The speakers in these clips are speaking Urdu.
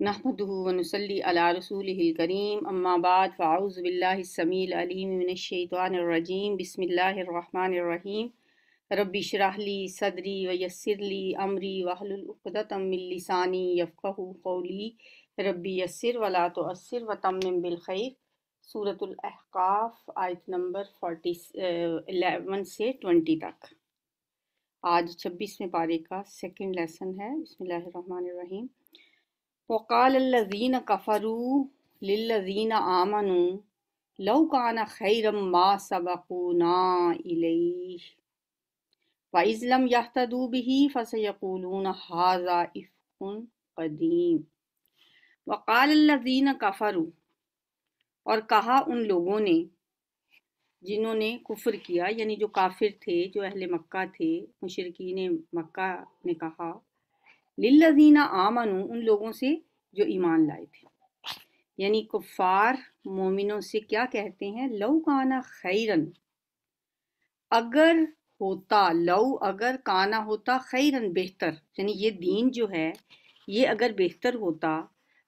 نحمده ونصلي على رسوله الكريم اما بعد فاعوذ بالله السميع العليم من الشيطان الرجيم بسم الله الرحمن الرحيم ربي اشرح لي صدري ويسر لي امري واحلل عقدة من لساني يفقهوا قولي ربي يسر ولا تعسر وتمم بالخير۔ سورۃ الاحقاف آیت نمبر 11 سے 20 تک۔ آج 26ویں پارے کا سیکنڈ لیسن ہے۔ بسم اللہ الرحمن الرحیم۔ وقال الذين كفروا للذين آمنوا لو كان خيرا ما سبقونا إليه وإذ لم يهتدوا به فسيقولون هذا إفك قديم۔ وقال الذين كفروا، اور کہا ان لوگوں نے جنہوں نے کفر کیا، یعنی جو کافر تھے، جو اہل مکہ تھے، مشرکین مکہ نے کہا للذین آمنوا، ان لوگوں سے جو ایمان لائے تھے، یعنی کفار مومنوں سے کیا کہتے ہیں؟ لو کانا خیرن، اگر ہوتا، لو اگر، کانا ہوتا، خیرن بہتر، یعنی یہ دین جو ہے یہ اگر بہتر ہوتا،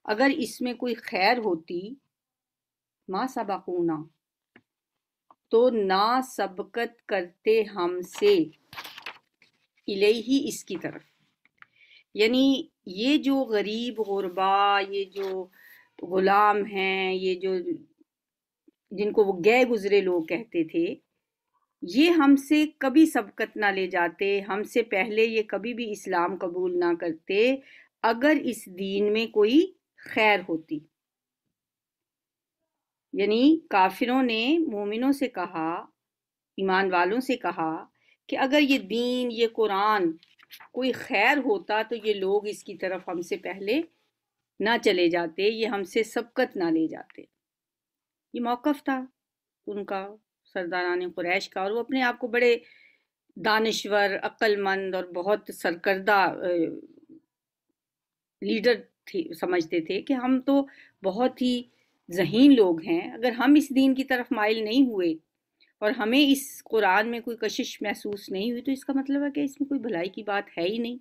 اگر اس میں کوئی خیر ہوتی، ما سبقونا، تو نہ سبقت کرتے ہم سے، الیہ، اس کی طرف، یعنی یہ جو غریب غربا، یہ جو غلام ہیں، یہ جو جن کو وہ گئے گزرے لوگ کہتے تھے، یہ ہم سے کبھی سبقت نہ لے جاتے، ہم سے پہلے یہ کبھی بھی اسلام قبول نہ کرتے اگر اس دین میں کوئی خیر ہوتی۔ یعنی کافروں نے مومنوں سے کہا، ایمان والوں سے کہا کہ اگر یہ دین، یہ قرآن کوئی خیر ہوتا تو یہ لوگ اس کی طرف ہم سے پہلے نہ چلے جاتے، یہ ہم سے سبقت نہ لے جاتے۔ یہ موقف تھا ان کا، سرداران قریش کا، اور وہ اپنے آپ کو بڑے دانشور، عقل مند اور بہت سرکردہ لیڈر سمجھتے تھے کہ ہم تو بہت ہی ذہین لوگ ہیں، اگر ہم اس دین کی طرف مائل نہیں ہوئے اور ہمیں اس قرآن میں کوئی کشش محسوس نہیں ہوئی تو اس کا مطلب ہے کہ اس میں کوئی بھلائی کی بات ہے ہی نہیں،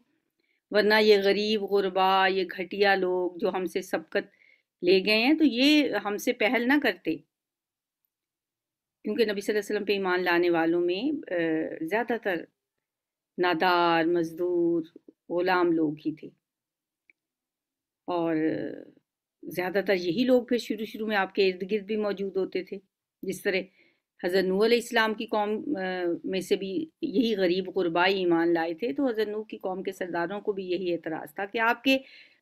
ورنہ یہ غریب غربا، یہ گھٹیا لوگ جو ہم سے سبقت لے گئے ہیں تو یہ ہم سے پہل نہ کرتے، کیونکہ نبی صلی اللہ علیہ وسلم پہ ایمان لانے والوں میں زیادہ تر نادار، مزدور، غلام لوگ ہی تھے، اور زیادہ تر یہی لوگ پھر شروع میں آپ کے ارد گرد بھی موجود ہوتے تھے۔ جس طرح حضرت نوح علیہ السلام کی قوم میں سے بھی یہی غریب غربائی ایمان لائے تھے، تو حضرت نوح کی قوم کے سرداروں کو بھی یہی اعتراض تھا کہ آپ کے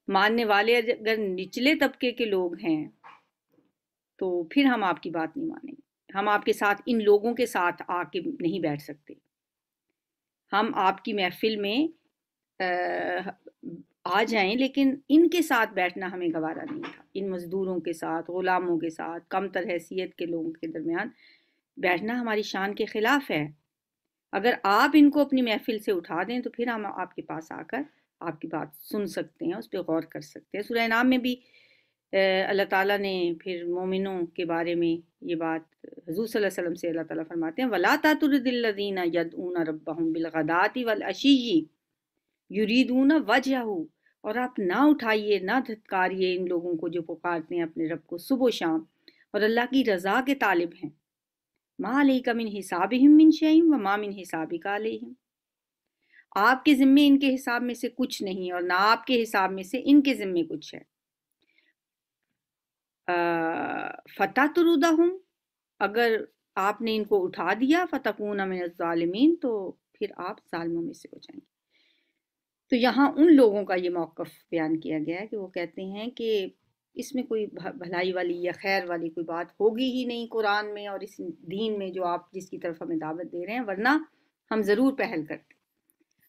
ماننے والے اگر نچلے طبقے کے لوگ ہیں تو پھر ہم آپ کی بات نہیں مانیں گے، ہم آپ کے ساتھ، ان لوگوں کے ساتھ آ کے نہیں بیٹھ سکتے، ہم آپ کی محفل میں آ جائیں لیکن ان کے ساتھ بیٹھنا ہمیں گوارا نہیں تھا، ان مزدوروں کے ساتھ، غلاموں کے ساتھ، کم تر حیثیت کے لوگوں کے درمیان بیٹھنا ہماری شان کے خلاف ہے۔ اگر آپ ان کو اپنی محفل سے اٹھا دیں تو پھر ہم آپ کے پاس آ کر آپ کی بات سن سکتے ہیں، اس پہ غور کر سکتے ہیں۔ سورہ انعام میں بھی اللہ تعالیٰ نے پھر مومنوں کے بارے میں یہ بات حضور صلی اللہ علیہ وسلم سے اللہ تعالیٰ فرماتے ہیں وَلَا تَطْرُدِ الَّذِينَ يَدْعُونَ رَبَّهُمْ بِالْغَدَاةِ وَالْعَشِيِّ يُرِيدُونَ وَجْهَهُ، اور آپ نہ اٹھائیے، نہ دھتکاریے ان لوگوں کو جو پکارتے ہیں اپنے رب کو صبح و شام اور اللہ کی رضا کے طالب ہیں۔ مَا عَلَيْكَ مِنْ حِسَابِهِمْ مِنْ شَيْءٍ وَمَا مِنْ حِسَابِكَ عَلَيْهِمْ، آپ کے ذمے ان کے حساب میں سے کچھ نہیں اور نہ آپ کے حساب میں سے ان کے ذمے کچھ ہے۔ فَتَطْرُدَهُمْ، اگر آپ نے ان کو اٹھا دیا، فَتَكُونَ مِنَ الظَّالِمِينَ، تو پھر آپ ظالموں میں سے ہو جائیں گے۔ تو یہاں ان لوگوں کا یہ موقف بیان کیا گیا ہے کہ وہ کہتے ہیں کہ اس میں کوئی بھلائی والی یا خیر والی کوئی بات ہوگی ہی نہیں قرآن میں اور اس دین میں جو آپ جس کی طرف ہمیں دعوت دے رہے ہیں، ورنہ ہم ضرور پہل کرتے۔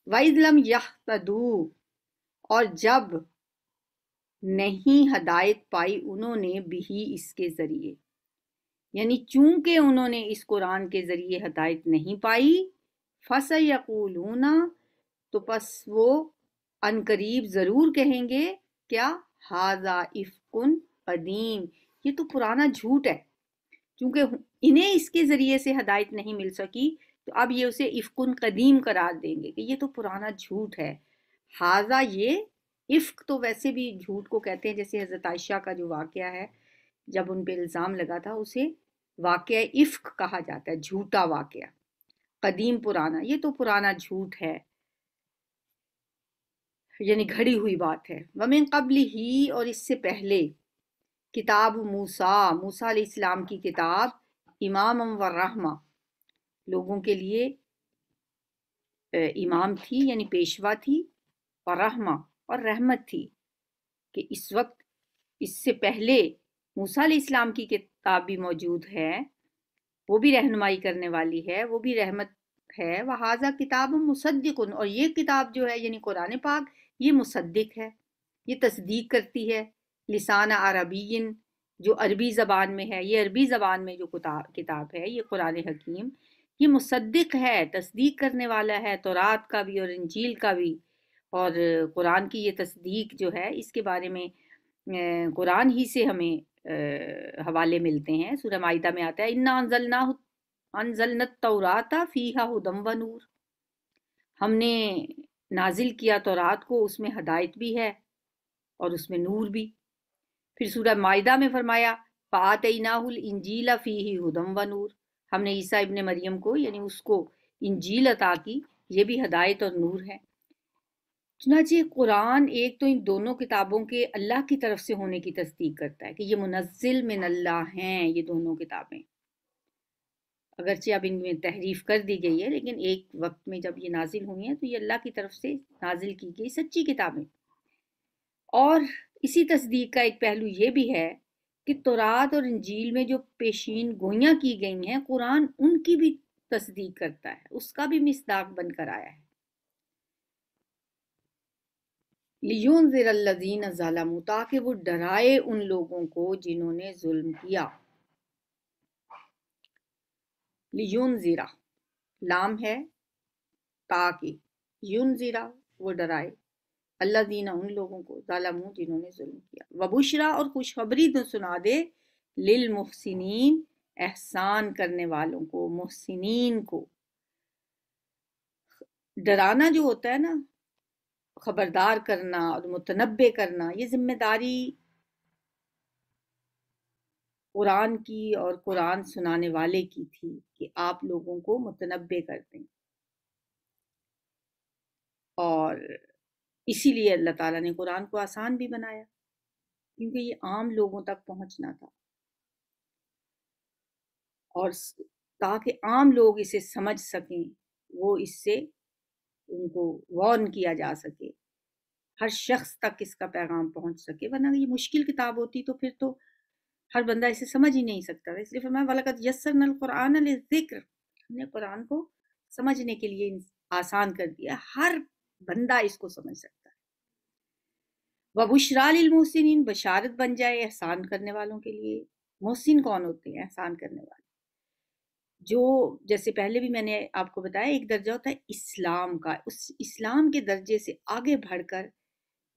وَإِذْ لَمْ يَهْتَدُوا، اور جب نہیں ہدایت پائی انہوں نے بھی، اس کے ذریعے، یعنی چونکہ انہوں نے اس قرآن کے ذریعے ہدایت نہیں پائی، فَسَيَقُولُونَ، تو پس وہ عنقریب ضرور کہیں گے، کیا؟ ہَذَا إِفْكٌ قدیم، یہ تو پرانا جھوٹ ہے، چونکہ انہیں اس کے ذریعے سے ہدایت نہیں مل سکی تو اب یہ اسے افکن قدیم قرار دیں گے کہ یہ تو پرانا جھوٹ ہے۔ ہاذا، یہ افک تو ویسے بھی جھوٹ کو کہتے ہیں، جیسے حضرت عائشہ کا جو واقعہ ہے جب ان پہ الزام لگا تھا اسے واقعہ افک کہا جاتا ہے، جھوٹا واقعہ، قدیم پرانا، یہ تو پرانا جھوٹ ہے، یعنی گھڑی ہوئی بات ہے۔ ومن قبل ہی، اور اس سے پہلے، کتاب موسیٰ، موسیٰ علیہ السلام کی کتاب، امام و رحمہ، لوگوں کے لیے امام تھی یعنی پیشوا تھی، اور رحمہ، اور رحمت تھی، کہ اس وقت اس سے پہلے موسیٰ علیہ السلام کی کتاب بھی موجود ہے، وہ بھی رہنمائی کرنے والی ہے، وہ بھی رحمت ہے۔ وہذا کتاب مصدق، اور یہ کتاب جو ہے یعنی قرآن پاک، یہ مصدق ہے، یہ تصدیق کرتی ہے، لسان عربی، جو عربی زبان میں ہے، یہ عربی زبان میں جو کتاب ہے، یہ قرآن حکیم، یہ مصدق ہے، تصدیق کرنے والا ہے تورات کا بھی اور انجیل کا بھی۔ اور قرآن کی یہ تصدیق جو ہے، اس کے بارے میں قرآن ہی سے ہمیں حوالے ملتے ہیں۔ سورہ مائدہ میں آتا ہے اِنَّا أَنزَلْنَا التَّوْرَاةَ فِيهَا هُدًى وَنُورٌ، ہم نے نازل کیا تورات کو، اس میں ہدایت بھی ہے اور اس میں نور بھی۔ پھر سورہ مائدہ میں فرمایا فَآتَيْنَاهُ الْإِنجِيلَ فِيهِ هُدًى وَنُورٌ، ہم نے عیسیٰ ابن مریم کو یعنی اس کو انجیل عطا کی، یہ بھی ہدایت اور نور ہے۔ چنانچہ قرآن ایک تو ان دونوں کتابوں کے اللہ کی طرف سے ہونے کی تصدیق کرتا ہے کہ یہ منزل من اللہ ہیں، یہ دونوں کتابیں، اگرچہ اب ان میں تحریف کر دی گئی ہے، لیکن ایک وقت میں جب یہ نازل ہوئی ہیں تو یہ اللہ کی طرف سے نازل کی گئی سچی کتابیں۔ اور اسی تصدیق کا ایک پہلو یہ بھی ہے کہ تورات اور انجیل میں جو پیشین گوئیاں کی گئی ہیں، قرآن ان کی بھی تصدیق کرتا ہے، اس کا بھی مصداق بن کر آیا ہے۔ لِيُنذِرَ الَّذِينَ ظَلَمُوا، تاکہ وہ ڈرائے ان لوگوں کو جنہوں نے ظلم کیا۔ لِيُنذِرَ، لام ہے تاکہ، يُنذِرَ وہ ڈرائے، الَّذِينَ ان لوگوں کو، ظَلَمُوا جنہوں نے ظلم کیا، وَبُشْرَا اور خوشخبری سنا دے، لِلْمُحْسِنِينَ احسان کرنے والوں کو، محسنین کو۔ ڈرانا جو ہوتا ہے نا، خبردار کرنا اور متنبع کرنا، یہ ذمہ داری قرآن کی اور قرآن سنانے والے کی تھی کہ آپ لوگوں کو متنبع کر دیں، اور اسی لیے اللہ تعالیٰ نے قرآن کو آسان بھی بنایا، کیونکہ یہ عام لوگوں تک پہنچنا تھا، اور تاکہ عام لوگ اسے سمجھ سکیں، وہ اس سے ان کو وارن کیا جا سکے، ہر شخص تک اس کا پیغام پہنچ سکے، ورنہ یہ مشکل کتاب ہوتی تو پھر تو ہر بندہ اسے سمجھ ہی نہیں سکتا تھا۔ اس لیے فرمایا وَلَقَدْ يَسَّرْنَا الْقُرْآنَ لِلذِّكْرِ، ہم نے قرآن کو سمجھنے کے لیے آسان کر دیا، ہر بندہ اس کو سمجھ سکتا ہے۔ وَبُشْرَىٰ لِلْمُحْسِنِينَ، بشارت بن جائے احسان کرنے والوں کے لیے۔ محسن کون ہوتے ہیں؟ احسان کرنے والے، جو جیسے پہلے بھی میں نے آپ کو بتایا ایک درجہ ہوتا ہے اسلام کا، اس اسلام کے درجے سے آگے بڑھ کر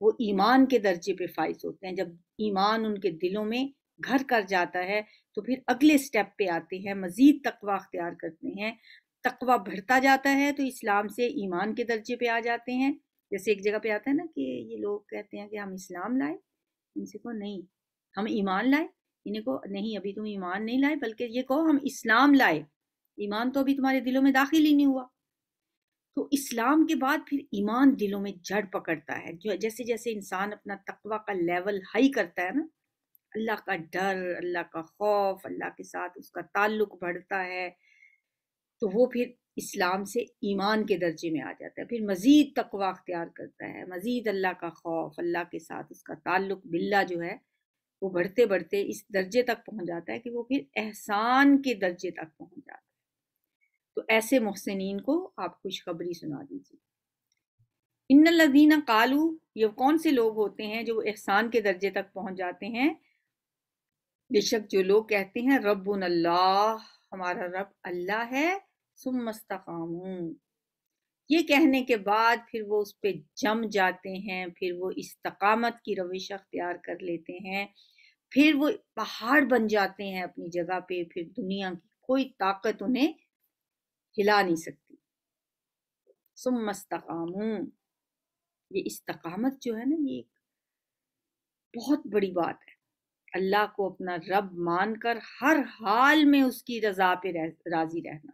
وہ ایمان کے درجے پہ فائز ہوتے ہیں۔ جب ایمان ان کے دلوں میں گھر کر جاتا ہے تو پھر اگلے سٹیپ پہ آتے ہیں، مزید تقوی اختیار کرتے ہیں، تقوی بڑھتا جاتا ہے تو اسلام سے ایمان کے درجے پہ آ جاتے ہیں۔ جیسے ایک جگہ پہ آتا ہے نا کہ یہ لوگ کہتے ہیں کہ ہم اسلام لائے، ان سے کہو نہیں، ہم ایمان لائے، انہیں کو نہیں ابھی تم ایمان نہیں لائے، بلکہ یہ کہو ہم اسلام لائے، ایمان تو ابھی تمہارے دلوں میں داخل ہی نہیں ہوا۔ تو اسلام کے بعد پھر ایمان دلوں میں جڑ پکڑتا ہے، جو جیسے جیسے انسان اپنا تقوی کا لیول ہائی کرتا ہے نا، اللہ کا ڈر، اللہ کا خوف، اللہ کے ساتھ اس کا تعلق بڑھتا ہے، تو وہ پھر اسلام سے ایمان کے درجے میں آ جاتا ہے، پھر مزید تقوی اختیار کرتا ہے، مزید اللہ کا خوف، اللہ کے ساتھ اس کا تعلق باللہ جو ہے وہ بڑھتے بڑھتے اس درجے تک پہنچ جاتا ہے کہ وہ پھر احسان کے درجے تک پہنچ جاتا ہے۔ تو ایسے محسنین کو آپ خوشخبری سنا دیجیے۔ ان الذین قالوا، یہ کون سے لوگ ہوتے ہیں جو احسان کے درجے تک پہنچ جاتے ہیں؟ بے شک جو لوگ کہتے ہیں ربنا اللہ، ہمارا رب اللہ ہے، ثم استقاموا، یہ کہنے کے بعد پھر وہ اس پہ جم جاتے ہیں، پھر وہ استقامت کی روش اختیار کر لیتے ہیں، پھر وہ پہاڑ بن جاتے ہیں اپنی جگہ پہ، پھر دنیا کی کوئی طاقت انہیں ہلا نہیں سکتی۔ ثم استقاموا، یہ استقامت جو ہے نا، یہ ایک بہت بڑی بات ہے. اللہ کو اپنا رب مان کر ہر حال میں اس کی رضا پہ راضی رہنا،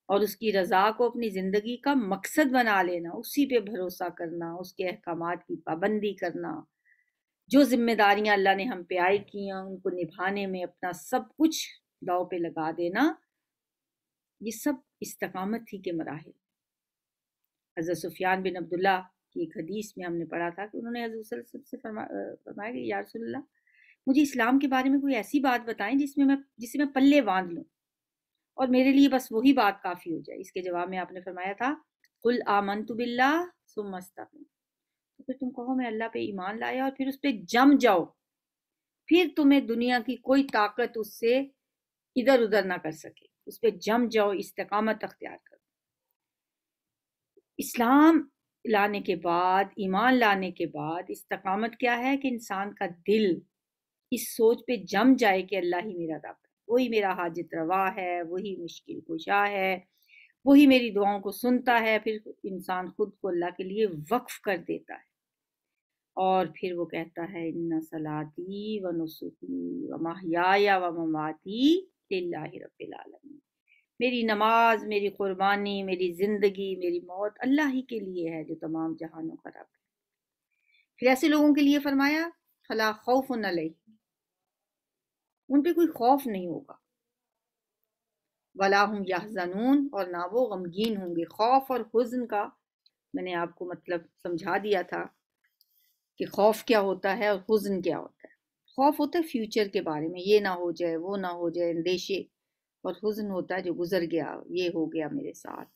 اور اس کی رضا کو اپنی زندگی کا مقصد بنا لینا، اسی پہ بھروسہ کرنا، اس کے احکامات کی پابندی کرنا، جو ذمہ داریاں اللہ نے ہم پہ عائد کی ہیں ان کو نبھانے میں اپنا سب کچھ داؤ پہ لگا دینا، یہ سب استقامت ہی کے مراحل. حضرت سفیان بن عبداللہ کی ایک حدیث میں ہم نے پڑھا تھا کہ انہوں نے حضرت صلی اللہ علیہ وسلم سے فرمایا کہ یا رسول اللہ، مجھے اسلام کے بارے میں کوئی ایسی بات بتائیں جسے میں پلے باندھ لوں اور میرے لیے بس وہی بات کافی ہو جائے. اس کے جواب میں آپ نے فرمایا تھا قل آمنت باللہ ثم استقم، تو پھر تم کہو میں اللہ پہ ایمان لایا اور پھر اس پہ جم جاؤ، پھر تمہیں دنیا کی کوئی طاقت اس سے ادھر ادھر نہ کر سکے. اس پہ جم جاؤ، استقامت اختیار کرو. اسلام لانے کے بعد، ایمان لانے کے بعد استقامت کیا ہے کہ انسان کا دل اس سوچ پہ جم جائے کہ اللہ ہی میرا رب ہے، وہی میرا حاجت روا ہے، وہی مشکل کشا ہے، وہی میری دعاؤں کو سنتا ہے. پھر انسان خود کو اللہ کے لیے وقف کر دیتا ہے اور پھر وہ کہتا ہے ان صلاتی و نسکی و محیای و مماتی للہ رب العالمین، میری نماز، میری قربانی، میری زندگی، میری موت اللہ ہی کے لیے ہے جو تمام جہانوں کا رب ہے. پھر ایسے لوگوں کے لیے فرمایا فلا خوف علیہم، ان پہ کوئی خوف نہیں ہوگا، ولا ہم یحزنون، اور نہ وہ غمگین ہوں گے. خوف اور حزن کا میں نے آپ کو مطلب سمجھا دیا تھا کہ خوف کیا ہوتا ہے اور حزن کیا ہوتا ہے. خوف ہوتا ہے فیوچر کے بارے میں، یہ نہ ہو جائے، وہ نہ ہو جائے، اندیشے. اور حزن ہوتا ہے جو گزر گیا، یہ ہو گیا میرے ساتھ،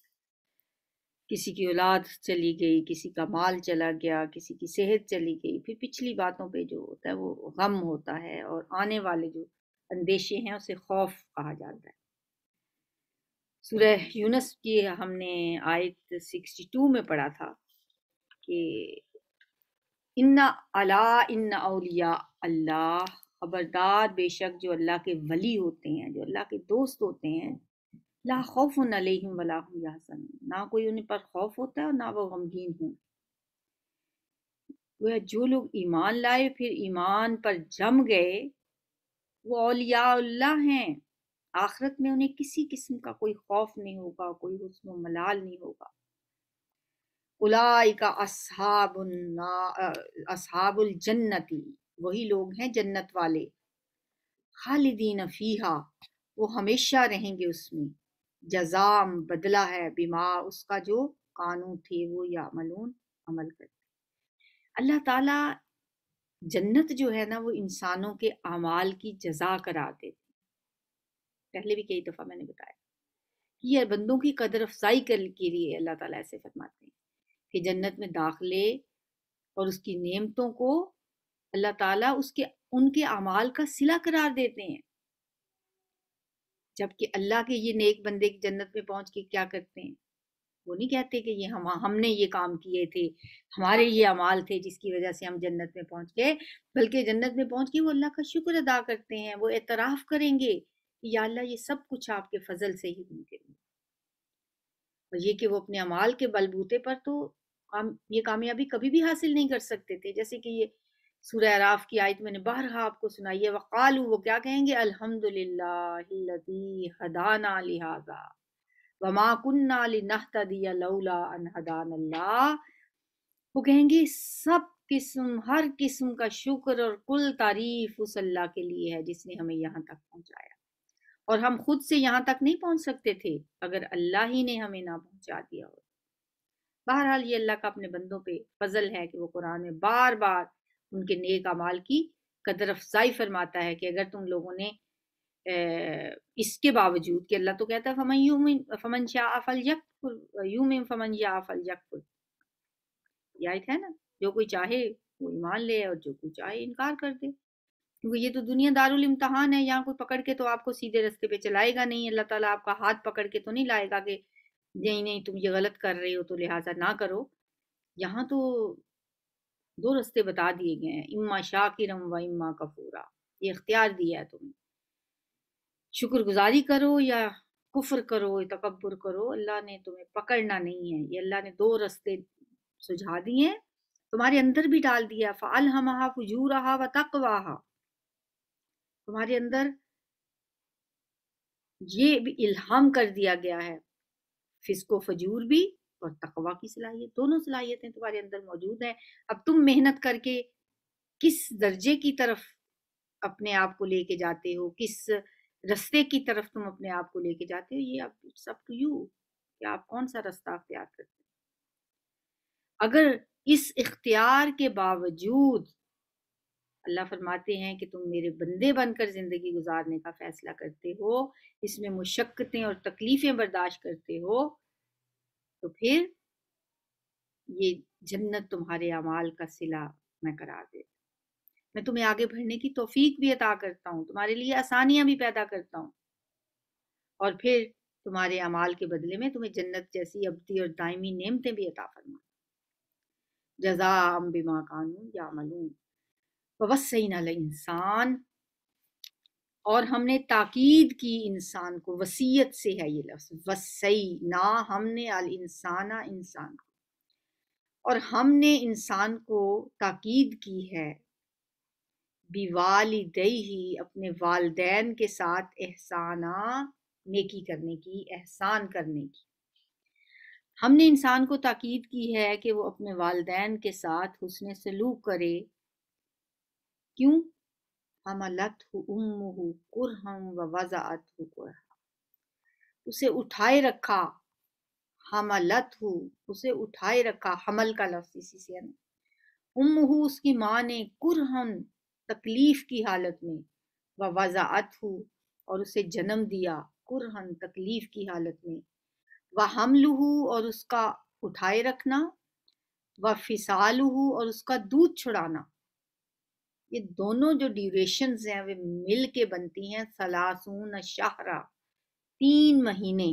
کسی کی اولاد چلی گئی، کسی کا مال چلا گیا، کسی کی صحت چلی گئی. پھر پچھلی باتوں پہ جو ہوتا ہے وہ غم ہوتا ہے، اور آنے والے جو اندیشے ہیں اسے خوف کہا جاتا ہے. سورہ یونس کی ہم نے آیت 62 میں پڑھا تھا کہ ان اولیاء اللہ، خبردار بے شک جو اللہ کے ولی ہوتے ہیں، جو اللہ کے دوست ہوتے ہیں، لا خوف علیہم ولا هم یحزنون، نہ کوئی ان پر خوف ہوتا ہے اور نہ وہ غمگین ہوں. وہ جو لوگ ایمان لائے پھر ایمان پر جم گئے وہ اولیاء اللہ ہیں، آخرت میں انہیں کسی قسم کا کوئی خوف نہیں ہوگا، کوئی حزن و ملال نہیں ہوگا. اولئک اصحاب الجنتی، وہی لوگ ہیں جنت والے، خالدین فیہا، وہ ہمیشہ رہیں گے اس میں، جزام بدلہ ہے، بما اس کا جو قانون تھے وہ یعملون عمل کرتے. اللہ تعالیٰ جنت جو ہے نا وہ انسانوں کے اعمال کی جزا قرار دیتے. پہلے بھی کئی دفعہ میں نے بتایا کہ یہ بندوں کی قدر افزائی کے لیے اللہ تعالیٰ ایسے فرماتے ہیں کہ جنت میں داخلے اور اس کی نعمتوں کو اللہ تعالیٰ ان کے اعمال کا صلہ قرار دیتے ہیں. جبکہ اللہ کے یہ نیک بندے کی جنت میں پہنچ کے کیا کرتے ہیں؟ وہ نہیں کہتے کہ یہ ہم نے یہ کام کیے تھے، ہمارے یہ اعمال تھے جس کی وجہ سے ہم جنت میں پہنچ گئے، بلکہ جنت میں پہنچ کے وہ اللہ کا شکر ادا کرتے ہیں، وہ اعتراف کریں گے کہ یا اللہ یہ سب کچھ آپ کے فضل سے ہی ممکن ہے. اور یہ کہ وہ اپنے اعمال کے بلبوتے پر تو یہ کامیابی کبھی بھی حاصل نہیں کر سکتے تھے. جیسے کہ یہ سورہ اعراف کی آیت میں نے بارہا آپ کو سنائی ہے، وقالو، وہ کیا کہیں گے، الحمدللہ الذی ہدانا لہذا وما کننا لنہتدی لولا ان ہدانا اللہ. وہ کہیں گے ہر قسم کا شکر اور کل تعریف اس اللہ کے لیے ہے جس نے ہمیں یہاں تک پہنچایا، اور ہم خود سے یہاں تک نہیں پہنچ سکتے تھے اگر اللہ ہی نے ہمیں نہ پہنچا دیا ہو. بہرحال یہ اللہ کا اپنے بندوں پہ فضل ہے کہ وہ قرآن میں بار بار ان کے نیک اعمال کی قدر افزائی فرماتا ہے کہ اگر تم لوگوں نے اس کے باوجود کہ اللہ تو کہتا ہے فمن شاء فلیکفر یؤمن فمن شاء فلیکفر، یہ آیت ہے نا، جو کوئی چاہے وہ ایمان لے اور جو کوئی چاہے انکار کر دے، کیونکہ یہ تو دنیا دارالامتحان ہے. یہاں کوئی پکڑ کے تو آپ کو سیدھے رستے پہ چلائے گا نہیں. اللہ تعالیٰ آپ کا ہاتھ پکڑ کے تو نہیں لائے گا کہ نہیں تم یہ غلط کر رہے ہو تو لہٰذا نہ کرو. یہاں تو دو رستے بتا دیے گئے ہیں، اما شاکرم و اما کفورا، یہ اختیار دیا ہے تمہیں، شکر گزاری کرو یا کفر کرو، تکبر کرو. اللہ نے تمہیں پکڑنا نہیں ہے، یہ اللہ نے دو رستے سجھا دیے ہیں، تمہارے اندر بھی ڈال دیا، فَأَلْهَمَهَا فُجُورَهَا وَتَقْوَاهَا، تمہارے اندر یہ بھی الہام کر دیا گیا ہے، فسق و فجور بھی اور تقوی کی صلاحیت، دونوں صلاحیتیں تمہارے اندر موجود ہیں۔ اب تم محنت کر کے کس درجے کی طرف اپنے آپ کو لے کے جاتے ہو، کس رستے کی طرف تم اپنے آپ کو لے کے جاتے ہو، یہ اب سب ٹو یو کہ آپ کون سا رستہ اختیار کرتے ہیں۔ اگر اس اختیار کے باوجود اللہ فرماتے ہیں کہ تم میرے بندے بن کر زندگی گزارنے کا فیصلہ کرتے ہو، اس میں مشقتیں اور تکلیفیں برداشت کرتے ہو، تو پھر یہ جنت تمہارے اعمال کا صلہ میں قرار دیتا ہوں، میں تمہیں آگے بڑھنے کی توفیق بھی عطا کرتا ہوں، تمہارے لیے آسانیاں بھی پیدا کرتا ہوں، اور پھر تمہارے اعمال کے بدلے میں تمہیں جنت جیسی ابدی اور دائمی نعمتیں بھی عطا فرماتا ہوں۔ جزاء بما کانوا یعملون ووصینا الانسان، اور ہم نے تاکید کی انسان کو، وصیت سے ہے یہ لفظ، وصینا، ہم نے الانسان، انسان کو، اور ہم نے انسان کو تاکید کی ہے بوالدیہ، اپنے والدین کے ساتھ احسانا، نیکی کرنے کی، احسان کرنے کی۔ ہم نے انسان کو تاکید کی ہے کہ وہ اپنے والدین کے ساتھ حسن سلوک کرے۔ کیوں؟ حملتہ امہ کرہا ووضعتہ کرہا، اسے اٹھائے رکھا، حملتہ، اسے اٹھائے رکھا، حمل کا لفظ اسی سے ہے، امہ، اس کی ماں نے، کرہن، تکلیف کی حالت میں، ووضعتہ، اور اسے جنم دیا، کرہن، تکلیف کی حالت میں، وحملہ، اور اس کا اٹھائے رکھنا، وفصالہ، اور اس کا دودھ چھڑانا، یہ دونوں جو ڈیوریشنز ہیں وہ مل کے بنتی ہیں 30 شہرہ، 30 مہینے،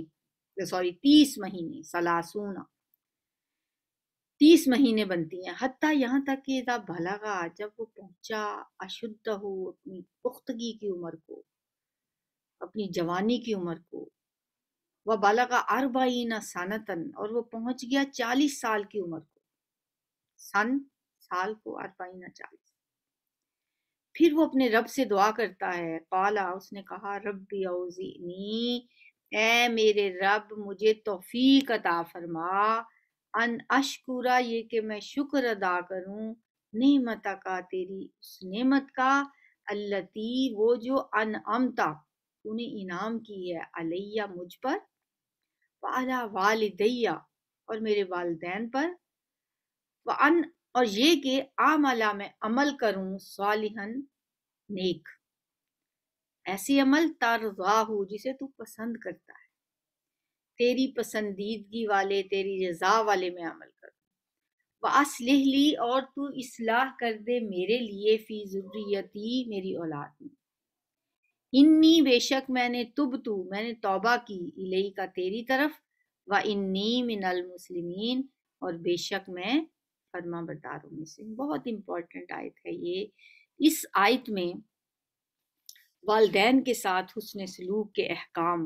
30 مہینے بنتی ہیں، حتیٰ یہاں تک کہ اذا بلغا، جب وہ پہنچا، اشدہ، اپنی پختگی کی عمر کو، اپنی جوانی کی عمر کو، وبلغ 40 سنتاً، اور وہ پہنچ گیا 40 سال کی عمر کو، سال کو 40، پھر وہ اپنے رب سے دعا کرتا ہے، قالا، اس نے کہا، ربی اوزعنی، اے میرے رب مجھے توفیق عطا فرما، ان اشکرا، یہ کہ میں شکر ادا کروں، نعمت کا، تیری اس نعمت کا، اللتی، وہ جو انعمتا، تو نے انعام کی ہے، علیہ، مجھ پر، وعلی والدیہ، اور میرے والدین پر، وان، اور یہ کہ عاملہ، میں عمل کروں، صالحاً، نیک، ایسی عمل ترضاہ، جسے تو پسند کرتا ہے، تیری پسندیدگی والے، تیری رضا والے میں عمل کروں، وَأَصْلِحْ لِي، اور تو اصلاح کر دے میرے لیے، فی ذریتی، میری اولاد میں، انی، بے شک میں نے، تبتو، میں نے توبہ کی، الیکا، تیری طرف، وَإِنِّی مِنَ الْمُسْلِمِین، اور بے شک میں فرما برداروں میں سے۔ بہت امپورٹنٹ آیت ہے یہ۔ اس آیت میں والدین کے ساتھ حسن سلوک کے احکام،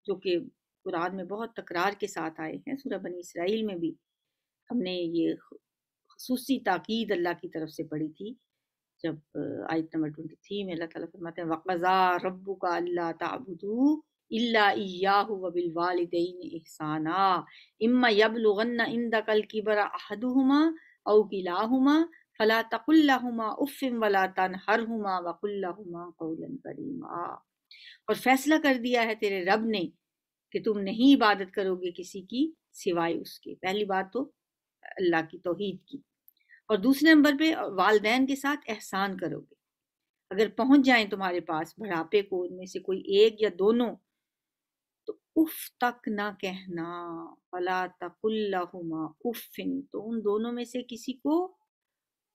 جو کہ قرآن میں بہت تکرار کے ساتھ آئے ہیں، سورہ بنی اسرائیل میں بھی ہم نے یہ خصوصی تاکید اللہ کی طرف سے پڑھی تھی، جب آیت نمبر 23 میں اللہ تعالیٰ فرماتے ہیں وَقَضَىٰ رَبُّكَ أَلَّا تَعْبُدُوا إِلَّا إِيَّاهُ وَبِالْوَالِدَيْنِ إِحْسَانًا إِمَّا يَبْلُغَنَّ عِندَكَ الْكِبَرَ أَحَدُهُمَا أَوْ كِلَاهُمَا فَلَا تَقُل لَّهُمَا أُفٍّ وَلَا تَنْهَرْهُمَا وَقُل لَّهُمَا قَوْلًا كَرِيمًا، اور فیصلہ کر دیا ہے تیرے رب نے کہ تم نہیں عبادت کرو گے کسی کی سوائے اس کے، پہلی بات تو اللہ کی توحید کی، اور دوسرے نمبر پہ والدین کے ساتھ احسان کرو گے، اگر پہنچ جائیں تمہارے پاس بڑھاپے کو، ان میں سے کوئی ایک یا دونوں، تو اف تک نہ کہنا، فلا تقل لہما افن، تو ان دونوں میں سے کسی کو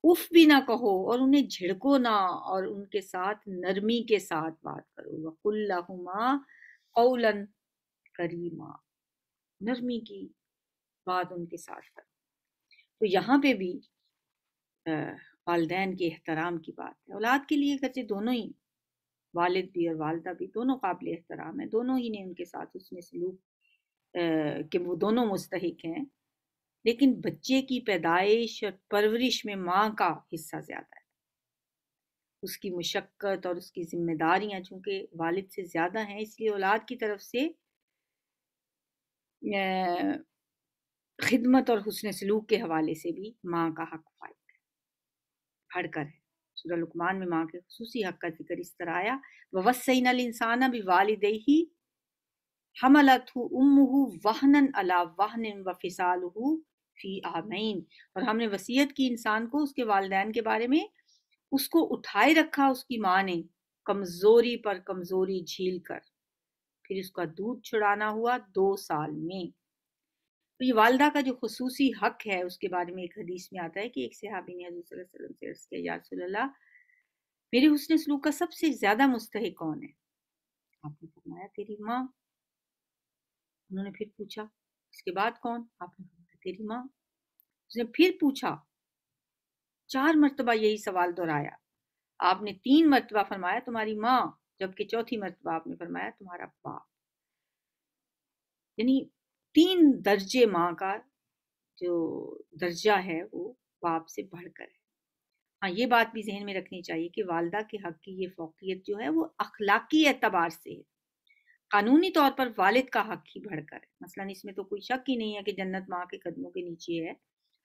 اف بھی نہ کہو، اور انہیں جھڑکو نہ، اور ان کے ساتھ نرمی کے ساتھ بات کرو، وقل لہما قولا کریما، نرمی کی بات ان کے ساتھ کرو۔ تو یہاں پہ بھی والدین کے احترام کی بات ہے، اولاد کے لیے اگرچہ دونوں ہی، والد بھی اور والدہ بھی دونوں قابل احترام ہیں، دونوں ہی نے ان کے ساتھ حسن سلوک کہ وہ دونوں مستحق ہیں، لیکن بچے کی پیدائش اور پرورش میں ماں کا حصہ زیادہ ہے. اس کی مشقت اور اس کی ذمہ داریاں چونکہ والد سے زیادہ ہیں، اس لیے اولاد کی طرف سے خدمت اور حسن سلوک کے حوالے سے بھی ماں کا حق فائد بڑھ کر ہے. سورہ لقمان میں ماں کے خصوصی حق کا ذکر اس طرح آیا، وَوَصَّيْنَا الْإِنسَانَ بِوَالِدَيْهِ حَمَلَتْهُ أُمُّهُ وَهْنًا عَلَى وَهْنٍ وَفِصَالُهُ فِي عَامَيْنِ، اور ہم نے وصیت کی انسان کو اس کے والدین کے بارے میں، اس کو اٹھائے رکھا اس کی ماں نے کمزوری پر کمزوری جھیل کر، پھر اس کا دودھ چھڑانا ہوا 2 سال میں. تو یہ والدہ کا جو خصوصی حق ہے اس کے بارے میں ایک حدیث میں آتا ہے کہ ایک صحابی نے حضور صلی اللہ علیہ وسلم سے عرض کیا، یا رسول اللہ، میرے حسن سلوک کا سب سے زیادہ مستحق کون ہے؟ آپ نے فرمایا تیری ماں. انہوں نے پھر پوچھا اس کے بعد کون؟ آپ نے فرمایا تیری ماں. اس نے پھر پوچھا، 4 مرتبہ یہی سوال دہرایا. آپ نے 3 مرتبہ فرمایا تمہاری ماں، جبکہ چوتھی مرتبہ آپ نے فرمایا تمہارا باپ. یعنی 3 درجے ماں کا جو درجہ ہے وہ باپ سے بڑھ کر ہے. ہاں یہ بات بھی ذہن میں رکھنی چاہیے کہ والدہ کے حق کی یہ فوقیت جو ہے وہ اخلاقی اعتبار سے ہے، قانونی طور پر والد کا حق ہی بڑھ کر ہے. مثلا اس میں تو کوئی شک ہی نہیں ہے کہ جنت ماں کے قدموں کے نیچے ہے،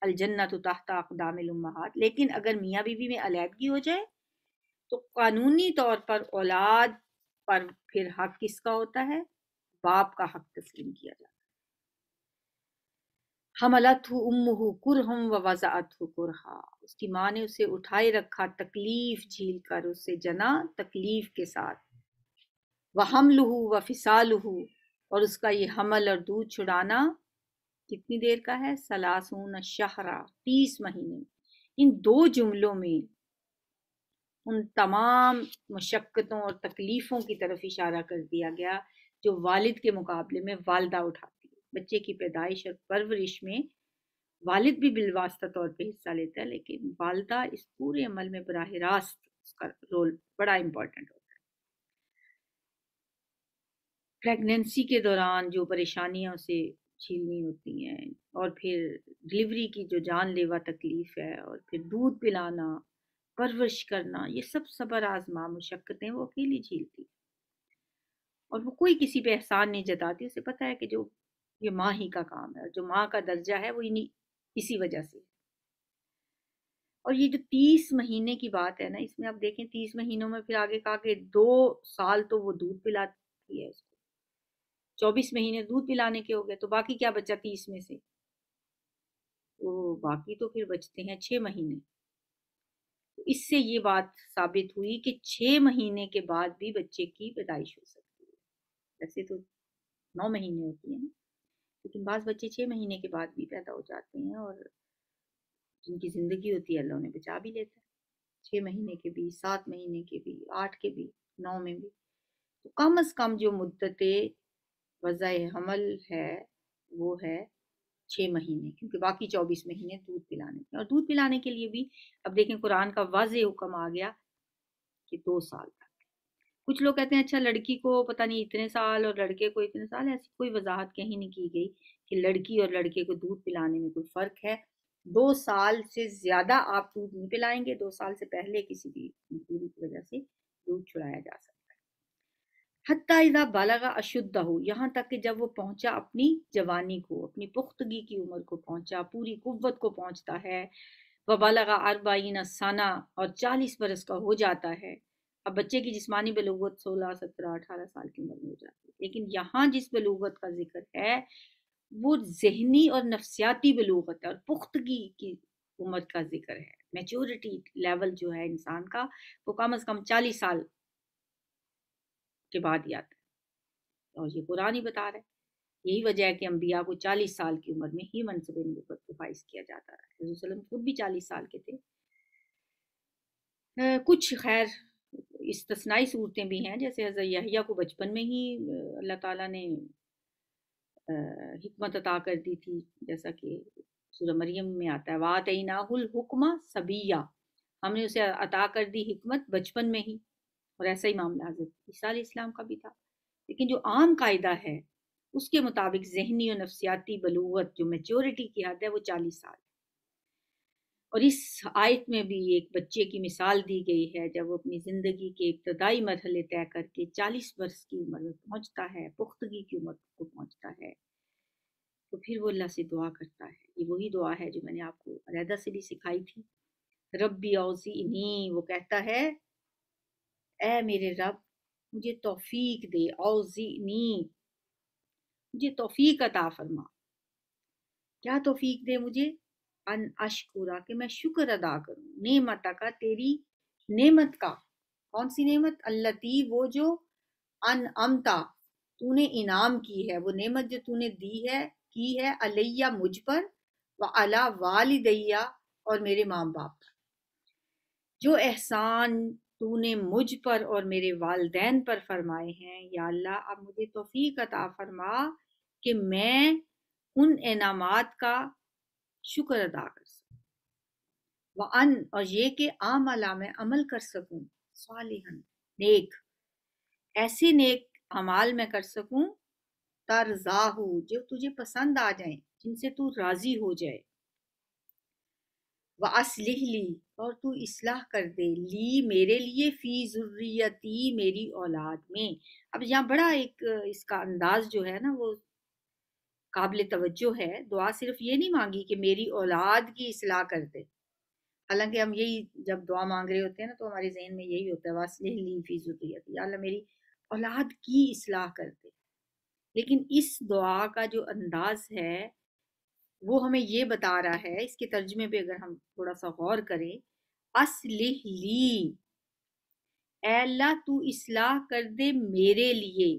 الجنت تحت اقدام الامہات. لیکن اگر میاں بیوی میں علیحدگی ہو جائے تو قانونی طور پر اولاد پر پھر حق کس کا ہوتا ہے؟ باپ کا حق تسلیم کیا جاتا ہے. حملتہ امہ کرہم ووضعتہ کرہا، اس کی ماں نے اسے اٹھائے رکھا تکلیف جھیل کر، اسے جنا تکلیف کے ساتھ. وحملہ وفصالہ، اور اس کا یہ حمل اور دودھ چھڑانا کتنی دیر کا ہے؟ 30 شہرا، 30 مہینے. ان 2 جملوں میں ان تمام مشقتوں اور تکلیفوں کی طرف اشارہ کر دیا گیا جو والد کے مقابلے میں والدہ اٹھاتی ہے. بچے کی پیدائش اور پرورش میں والد بھی بالواسطہ طور پہ حصہ لیتا ہے، لیکن والدہ اس پورے عمل میں براہ راست اس کا رول بڑا امپورٹنٹ ہوتا ہے. پریگننسی کے دوران جو پریشانیاں اسے جھیلنی ہوتی ہیں، اور پھر ڈلیوری کی جو جان لیوا تکلیف ہے، اور پھر دودھ پلانا، پرورش کرنا، یہ سب صبر آزما مشقتیں وہ اکیلی جھیلتی، اور وہ کوئی کسی پہ احسان نہیں جتاتی. اسے پتہ ہے کہ جو یہ ماں ہی کا کام ہے، اور جو ماں کا درجہ ہے وہ اسی وجہ سے. اور یہ جو 30 مہینے کی بات ہے نا، اس میں آپ دیکھیں 30 مہینوں میں پھر آگے کہا کہ 2 سال تو وہ دودھ پلاتی ہے اس کو، 24 مہینے دودھ پلانے کے ہو گئے، تو باقی کیا بچہ 30 میں سے؟ تو باقی تو پھر بچتے ہیں 6 مہینے. اس سے یہ بات ثابت ہوئی کہ 6 مہینے کے بعد بھی بچے کی پیدائش ہو سکتی ہے. ویسے تو 9 مہینے ہوتی ہیں، لیکن بعض بچے 6 مہینے کے بعد بھی پیدا ہو جاتے ہیں، اور جن کی زندگی ہوتی ہے اللہ انہیں بچا بھی لیتا ہے. 6 مہینے کے بھی، 7 مہینے کے بھی، 8 کے بھی، 9 میں بھی. تو کم از کم جو مدت وضع حمل ہے وہ ہے 6 مہینے، کیونکہ باقی 24 مہینے دودھ پلانے کے. اور دودھ پلانے کے لیے بھی اب دیکھیں قرآن کا واضح حکم آ گیا کہ 2 سال تک. کچھ لوگ کہتے ہیں اچھا لڑکی کو پتہ نہیں اتنے سال اور لڑکے کو اتنے سال، ایسی کوئی وضاحت کہیں نہیں کی گئی کہ لڑکی اور لڑکے کو دودھ پلانے میں کوئی فرق ہے. 2 سال سے زیادہ آپ دودھ نہیں پلائیں گے، 2 سال سے پہلے کسی بھی مجبوری کی وجہ سے دودھ چھڑایا جا سکتا ہے. حتیٰ اذا بالغ اشدہ، یہاں تک کہ جب وہ پہنچا اپنی جوانی کو، اپنی پختگی کی عمر کو پہنچا، پوری قوت کو پہنچتا ہے. وبلغ 40 سنہ، اور 40 برس کا ہو جاتا ہے. اب بچے کی جسمانی بلوغت 16 17 18 سال کی عمر میں ہو جاتی ہے، لیکن یہاں جس بلوغت کا ذکر ہے وہ ذہنی اور نفسیاتی بلوغت ہے، اور پختگی کی عمر کا ذکر ہے. میچورٹی لیول جو ہے انسان کا وہ کم از کم 40 سال کے بعد ہی آتا ہے، اور یہ قرآن ہی بتا رہا ہے. یہی وجہ ہے کہ انبیاء کو 40 سال کی عمر میں ہی منصب نبوت کو فائز کیا جاتا ہے. حضور صلی اللہ علیہ وسلم خود بھی 40 سال کے تھے. کچھ خیر استثنائی صورتیں بھی ہیں، جیسے حضرت یحییٰ کو بچپن میں ہی اللہ تعالیٰ نے حکمت عطا کر دی تھی، جیسا کہ سورہ مریم میں آتا ہے وَآتَيْنَاهُ الْحُكْمَ صَبِيًّا، ہم نے اسے عطا کر دی حکمت بچپن میں ہی. اور ایسا ہی معاملہ حضرت عیسیٰ علیہ السلام کا بھی تھا. لیکن جو عام قاعدہ ہے اس کے مطابق ذہنی و نفسیاتی بلوغت جو میچورٹی کی حد ہے وہ 40 سال. اور اس آیت میں بھی ایک بچے کی مثال دی گئی ہے جب وہ اپنی زندگی کے ابتدائی مرحلے طے کر کے 40 برس کی عمر میں پہنچتا ہے، پختگی کی عمر کو پہنچتا ہے، تو پھر وہ اللہ سے دعا کرتا ہے. یہ وہی دعا ہے جو میں نے آپ کو علیحدہ سے بھی سکھائی تھی. ربی اوزعنی، وہ کہتا ہے اے میرے رب مجھے توفیق دے، اوزعنی مجھے توفیق عطا فرما. کیا توفیق دے مجھے؟ ان اشکرا، کہ میں شکر ادا کروں، نعمت کا، تیری نعمت کا. کون سی نعمت؟ اللتی، وہ جو ان امتا تو نے انعام کی ہے، وہ نعمت جو تو نے دی ہے، کی ہے، علیہ مجھ پر، وعلی والدیہ اور میرے ماں باپ پر. جو احسان تو نے مجھ پر اور میرے والدین پر فرمائے ہیں، یا اللہ اب مجھے توفیق عطا فرما کہ میں ان انعامات کا شکر ادا کر سکوں. وَأَن، اور یہ کہ عاملہ میں عمل کر سکوں، صالحاً نیک، ایسے نیک اعمال میں کر سکوں ترضاہ جو تجھے پسند آ جائیں، جن سے تو راضی ہو جائے. وَأَصْلِحْ لِی، اور تو اصلاح کر دے، لی میرے لیے، فی ذریتی میری اولاد میں. اب یہاں بڑا ایک اس کا انداز جو ہے نا وہ قابل توجہ ہے. دعا صرف یہ نہیں مانگی کہ میری اولاد کی اصلاح کر دے، حالانکہ ہم یہی جب دعا مانگ رہے ہوتے ہیں نا تو ہمارے ذہن میں یہی ہوتا ہے وَأَصْلِحْ لِی فِی ذُرِّيَّتِی، یا اللہ میری اولاد کی اصلاح کر دے. لیکن اس دعا کا جو انداز ہے وہ ہمیں یہ بتا رہا ہے، اس کے ترجمے پہ اگر ہم تھوڑا سا غور کریں، اصلح لی، اے اللہ تو اصلاح کر دے میرے لیے.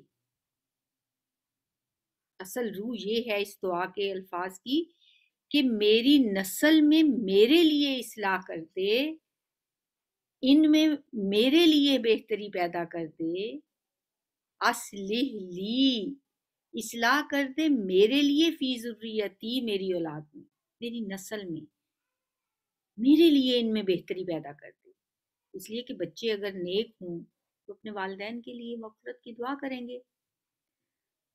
اصل روح یہ ہے اس دعا کے الفاظ کی کہ میری نسل میں میرے لیے اصلاح کر دے، ان میں میرے لیے بہتری پیدا کر دے. اصلح لی، اصلاح کر دے میرے لیے، فی ذریتی میری اولاد میں، میری نسل میں، میرے لیے ان میں بہتری پیدا کر دے. اس لیے کہ بچے اگر نیک ہوں تو اپنے والدین کے لیے مغفرت کی دعا کریں گے.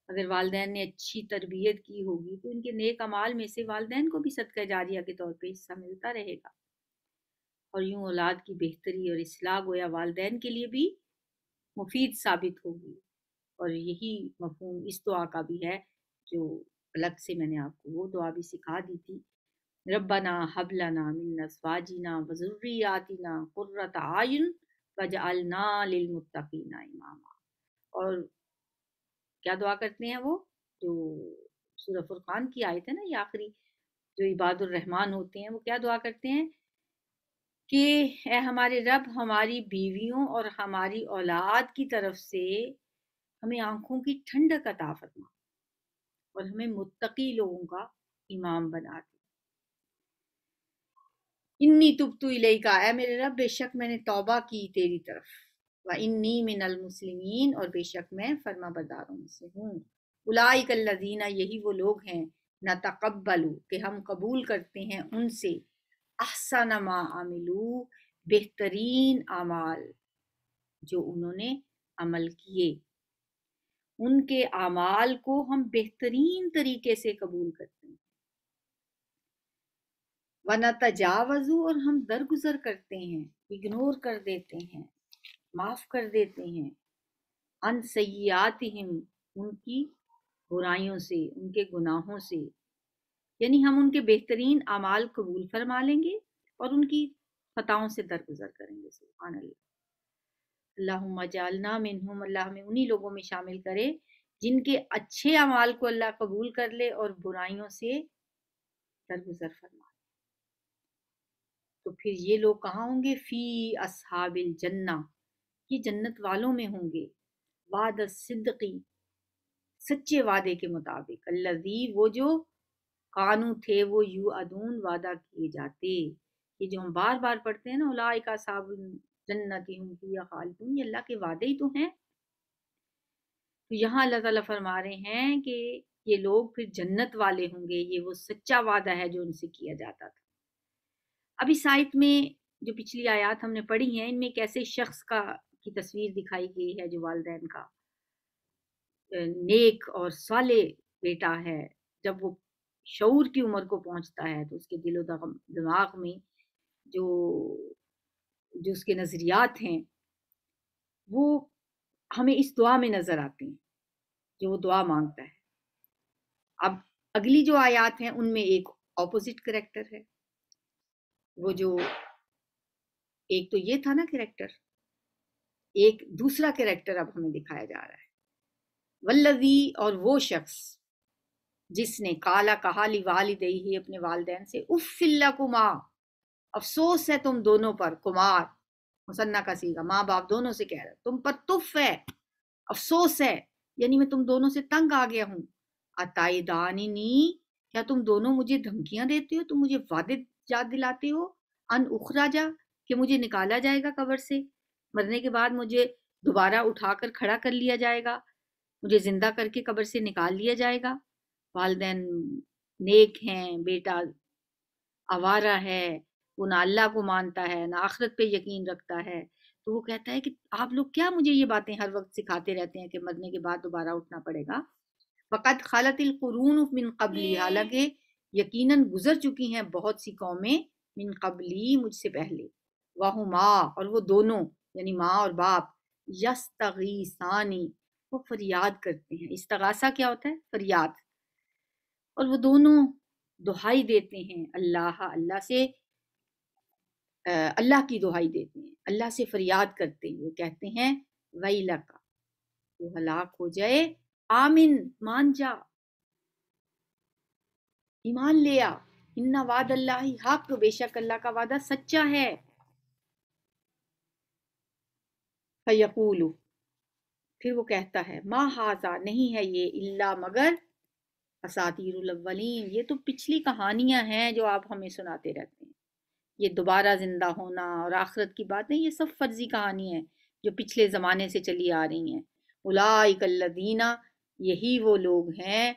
اگر والدین نے اچھی تربیت کی ہوگی تو ان کے نیک اعمال میں سے والدین کو بھی صدقہ جاریہ کے طور پہ حصہ ملتا رہے گا، اور یوں اولاد کی بہتری اور اصلاح گویا والدین کے لیے بھی مفید ثابت ہوگی. اور یہی مفہوم اس دعا کا بھی ہے جو الگ سے میں نے آپ کو وہ دعا بھی سکھا دی تھی. ربنا ہب لنا من ازواجنا وذریاتنا قرۃ اعین واجعلنا للمتقین اماما. اور کیا دعا کرتے ہیں وہ جو سورہ فرقان کی آیت ہے نا، یہ آخری جو عباد الرحمن ہوتے ہیں وہ کیا دعا کرتے ہیں کہ اے ہمارے رب ہماری بیویوں اور ہماری اولاد کی طرف سے ہمیں آنکھوں کی ٹھنڈک عطا فرما اور ہمیں متقی لوگوں کا امام بنا دے. انی تبت الیک، اے میرے رب بے شک میں نے توبہ کی تیری طرف، وانی من المسلمین، اور بے شک میں فرما برداروں میں سے ہوں. اولئک الذین، یہی وہ لوگ ہیں، نتقبل کہ ہم قبول کرتے ہیں ان سے، احسن ما عملو بہترین اعمال جو انہوں نے عمل کیے، ان کے اعمال کو ہم بہترین طریقے سے قبول کرتے ہیں. وَنَتَجَاوَزُ، اور ہم درگزر کرتے ہیں، اگنور کر دیتے ہیں، معاف کر دیتے ہیں، عن سیئاتہم، ان کی برائیوں سے، ان کے گناہوں سے. یعنی ہم ان کے بہترین اعمال قبول فرما لیں گے اور ان کی خطاؤں سے درگزر کریں گے. سبحان اللہ. اللہم اجعلنا منہم، اللہ ہمیں انہی لوگوں میں شامل کرے جن کے اچھے اعمال کو اللہ قبول کر لے اور برائیوں سے درگزر فرما. تو پھر یہ لوگ کہاں ہوں گے؟ فی اصحاب الجنہ، یہ جنت والوں میں ہوں گے. وعد الصدقی، سچے وعدے کے مطابق. الذی، وہ جو کانو تھے وہ یوعدون، وعدہ کیے جاتے. یہ جو ہم بار بار پڑھتے ہیں نا اولئک اصحاب الجنۃ هم فیہا خالدون، یہ اللہ کے وعدے ہی تو ہیں. تو یہاں اللہ تعالیٰ فرما رہے ہیں کہ یہ لوگ پھر جنت والے ہوں گے، یہ وہ سچا وعدہ ہے جو ان سے کیا جاتا تھا. اب اس آیت میں جو پچھلی آیات ہم نے پڑھی ہیں ان میں ایک ایسے شخص کی تصویر دکھائی گئی ہے جو والدین کا نیک اور صالح بیٹا ہے، جب وہ شعور کی عمر کو پہنچتا ہے تو اس کے دل و دماغ میں جو جو اس کے نظریات ہیں وہ ہمیں اس دعا میں نظر آتے ہیں جو وہ دعا مانگتا ہے۔ اب اگلی جو آیات ہیں ان میں ایک اپوزٹ کریکٹر ہے، وہ جو ایک تو یہ تھا نا کریکٹر، ایک دوسرا کریکٹر اب ہمیں دکھایا جا رہا ہے، والذی، اور وہ شخص جس نے کالا کہا لی والدیہ، اپنے والدین سے، اف لکما، افسوس ہے تم دونوں پر، کمار مثنیٰ کا صیغہ، ماں باپ دونوں سے کہہ رہا ہے تم پر تف ہے، افسوس ہے، یعنی میں تم دونوں سے تنگ آ گیا ہوں، اتائداننی، کیا تم دونوں مجھے دھمکیاں دیتے ہو، تم مجھے وعدے یاد دلاتے ہو، ان اخراجا، کہ مجھے نکالا جائے گا قبر سے، مرنے کے بعد مجھے دوبارہ اٹھا کر کھڑا کر لیا جائے گا، مجھے زندہ کر کے قبر سے نکال لیا جائے گا، والدین نیک ہیں، بیٹا آوارہ ہے، وہ نہ اللہ کو مانتا ہے نہ آخرت پہ یقین رکھتا ہے، تو وہ کہتا ہے کہ آپ لوگ کیا مجھے یہ باتیں ہر وقت سکھاتے رہتے ہیں کہ مرنے کے بعد دوبارہ اٹھنا پڑے گا، فقط خالت القرون من قبلی، حالانکہ یقیناً گزر چکی ہیں بہت سی قومیں، من قبلی، مجھ سے پہلے، وہما، اور وہ دونوں یعنی ماں اور باپ، یستغیثانی، وہ فریاد کرتے ہیں، استغاثہ کیا ہوتا ہے؟ فریاد، اور وہ دونوں دہائی دیتے ہیں اللہ سے، اللہ کی دہائی دیتے ہیں، اللہ سے فریاد کرتے ہوئے کہتے ہیں ویلک، وہ ہلاک ہو جائے، آمن، مان جا، ایمان لیا، ان وعد اللہ حق، بے شک اللہ کا وعدہ سچا ہے، فیقول، پھر وہ کہتا ہے ما ھذا، نہیں ہے یہ، الا مگر، اساطیر الاولین، یہ تو پچھلی کہانیاں ہیں جو آپ ہمیں سناتے رہتے ہیں، یہ دوبارہ زندہ ہونا اور آخرت کی باتیں یہ سب فرضی کہانی ہیں جو پچھلے زمانے سے چلی آ رہی ہیں، اولئک الذین، یہی وہ لوگ ہیں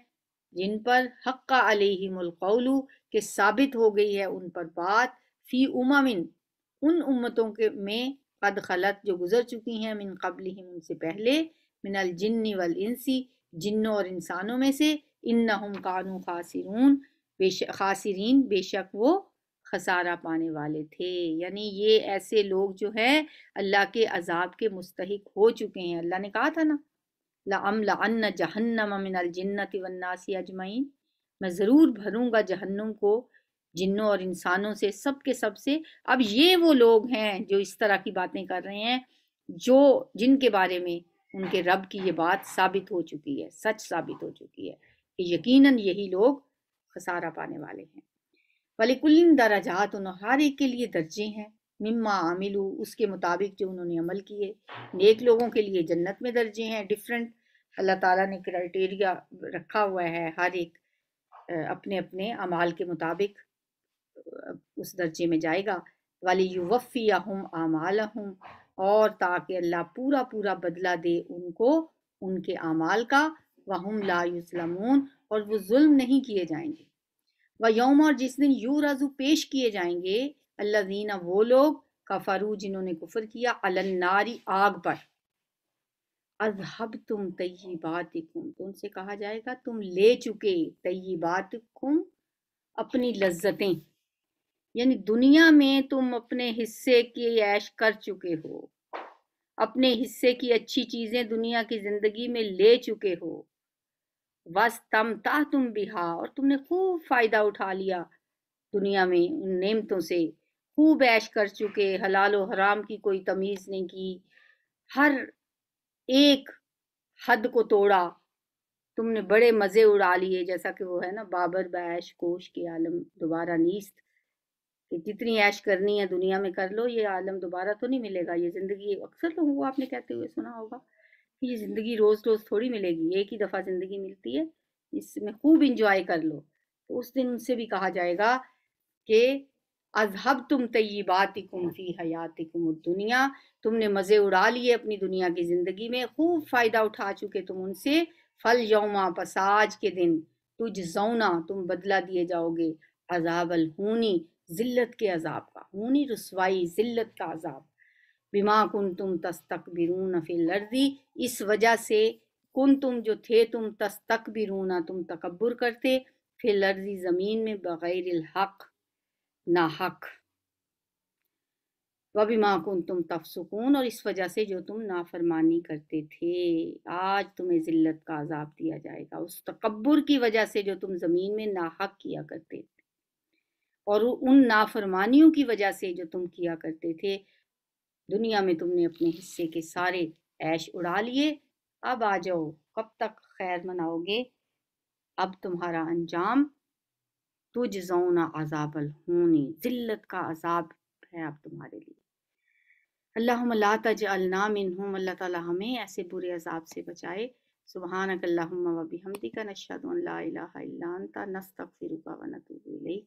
جن پر حق علیہم القول، کہ ثابت ہو گئی ہے ان پر بات، فی ان امتوں کے میں، قد خلت، جو گزر چکی ہیں، من قبلہم، ان سے پہلے، من الجن والانس، جنوں اور انسانوں میں سے، انہم کانوا خاسرون، خاسرین، بے شک وہ خسارہ پانے والے تھے، یعنی یہ ایسے لوگ جو ہے اللہ کے عذاب کے مستحق ہو چکے ہیں، اللہ نے کہا تھا نا لَأَمْلَأَنَّ جَهَنَّمَ مِنَ الْجِنَّةِ وَالنَّاسِ أَجْمَعِينَ، میں ضرور بھروں گا جہنم کو جنوں اور انسانوں سے، سب کے سب سے۔ اب یہ وہ لوگ ہیں جو اس طرح کی باتیں کر رہے ہیں، جن کے بارے میں ان کے رب کی یہ بات ثابت ہو چکی ہے، سچ ثابت ہو چکی ہے کہ یقیناً یہی لوگ خسارہ پانے والے ہیں۔ وَلِكُلٍّ دَرَجَاتٌ، ہر ایک کے لیے درجے ہیں، مما عملو، اس کے مطابق جو انہوں نے عمل کیے، نیک لوگوں کے لیے جنت میں درجے ہیں ڈیفرنٹ، اللہ تعالیٰ نے کرائٹیریا رکھا ہوا ہے، ہر ایک اپنے اپنے اعمال کے مطابق اس درجے میں جائے گا، وَلِيُوَفِّيَهُمْ أَعْمَالَهُمْ، اور تاکہ اللہ پورا پورا بدلہ دے ان کو ان کے اعمال کا، وَهُمْ لَا يُظْلَمُونَ، اور وہ ظلم نہیں کیے جائیں گے، وَيَوْمَ، اور جس دن یورزو پیش کیے جائیں گے، الذین، وہ لوگ، کفروا، جنہوں نے کفر کیا، علی النار، آگ پر، اذھبتم طیباتکم، تو ان سے کہا جائے گا تم لے چکے، طیباتکم، اپنی لذتیں، یعنی دنیا میں تم اپنے حصے کی عیش کر چکے ہو، اپنے حصے کی اچھی چیزیں دنیا کی زندگی میں لے چکے ہو، وَاسْتَمْتَعْتُمْ بِهَا، اور تم نے خوب فائدہ اٹھا لیا دنیا میں ان نعمتوں سے، خوب عیش کر چکے، حلال و حرام کی کوئی تمیز نہیں کی، ہر ایک حد کو توڑا، تم نے بڑے مزے اڑا لیے، جیسا کہ وہ ہے نا بابر بعیش کوش کے عالم دوبارہ نیست، کہ جتنی عیش کرنی ہے دنیا میں کر لو، یہ عالم دوبارہ تو نہیں ملے گا، یہ زندگی، اکثر لوگوں کو آپ نے کہتے ہوئے سنا ہوگا کہ یہ زندگی روز روز تھوڑی ملے گی، ایک ہی دفعہ زندگی ملتی ہے، اس میں خوب انجوائے کر لو، تو اس دن ان سے بھی کہا جائے گا کہ اذھبتم طیباتکم فی حیاتکم الدنیا، تم نے مزے اڑا لیے اپنی دنیا کی زندگی میں، خوب فائدہ اٹھا چکے تم ان سے، فالیوم، پس آج کے دن، تجزونا، تم بدلہ دیے جاؤ گے، عذاب الہونی، ذلت کے عذاب کا، ہونی رسوائی، ذلت کا عذاب، بما کنتم تستکبرون فی الارض، اس وجہ سے کن تم جو تھے تم تستکبرون تم تکبر کرتے فی الارض زمین میں بغیر الحق ناحق وبما کنتم تفسقون اور اس وجہ سے جو تم نافرمانی کرتے تھے. آج تمہیں ذلت کا عذاب دیا جائے گا اس تکبر کی وجہ سے جو تم زمین میں ناحق کیا کرتے تھے اور ان نافرمانیوں کی وجہ سے جو تم کیا کرتے تھے. دنیا میں تم نے اپنے حصے کے سارے عیش اڑا لیے. اب آ جاؤ، کب تک خیر مناؤ گے؟ اب تمہارا انجام تجزون عذاب الہون، ذلت کا عذاب ہے اب تمہارے لیے. اللہم لا تجعلنا منہم، اللہ تعالی ہمیں ایسے برے عذاب سے بچائے. سبحانک اللہم و بحمدک نشہد ان لا الہ الا انت نستغفرک و نتوب الیک.